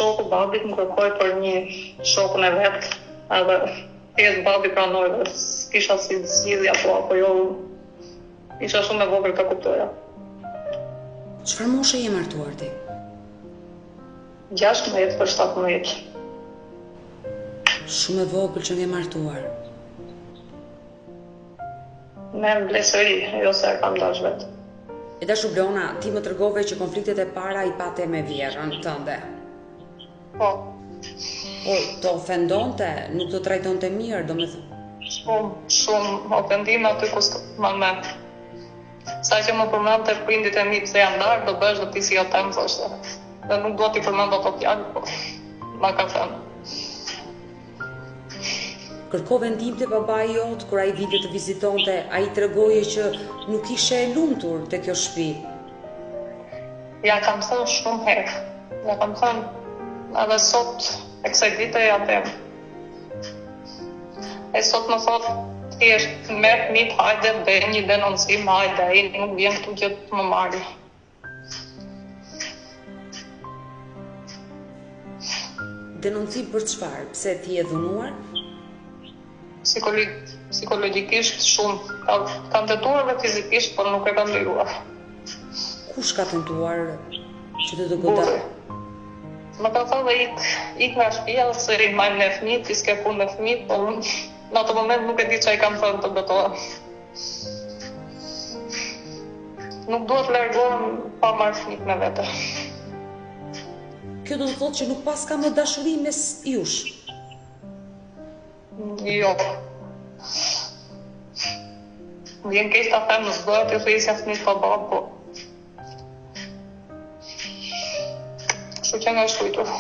shoku babit më kërkoi për një shokun e vet, edhe thjesht babi pranoi dhe s'kisha si zgjidhje apo jo. Isha shumë e vogël ta kuptoja. Çfarë moshe je martuar ti? 16 për 17. Shumë e vogël që je martuar. Me mbledhëri, jo se e kam dash vetë. E dashu Blona, ti më tregove që konfliktet e para i pate me vjerrën tënde. Po. Po, të ofendonte, nuk të trajtonte mirë, domethënë. Shumë ofendime aty ku më mend. Sa që më përmendte prindit e mi pse janë ndarë, do bësh dhe ti si jo tem, thoshte. Dhe nuk do t'i përmend ato fjalë, po ma ka thënë. Kërkove ndihmë te babai jot kur ai vinte të vizitonte, ai tregoje që nuk ishe e lumtur te kjo shtëpi. Ja kam thënë shumë herë. Ja kam thënë edhe sot e kësaj dite ja them. E sot më thot thjesht merr mit, hajde bëj një denoncim, hajde, ai nuk vjen këtu që të më marrë. Denoncim për çfarë? Pse ti e dhunuar? Psikologikisht shumë. Kam tentuar dhe fizikisht, por nuk e kam liruar. Kush ka tentuar që të goda? Më ka thënë dhe ik nga shtëpia se i majmë në fëmijë, ti s'ke punë me fëmijë, po në atë moment nuk e di çfarë kam thënë të betoha. Nuk duhet largohem pa marrë fëmijët me vete. Kjo do të thotë që nuk pas ka më dashuri mes jush? Jo. Vjen keq ta them, nuk bëhet të thjesja fëmijët pa babë, po. Kështu që nga shkujtur.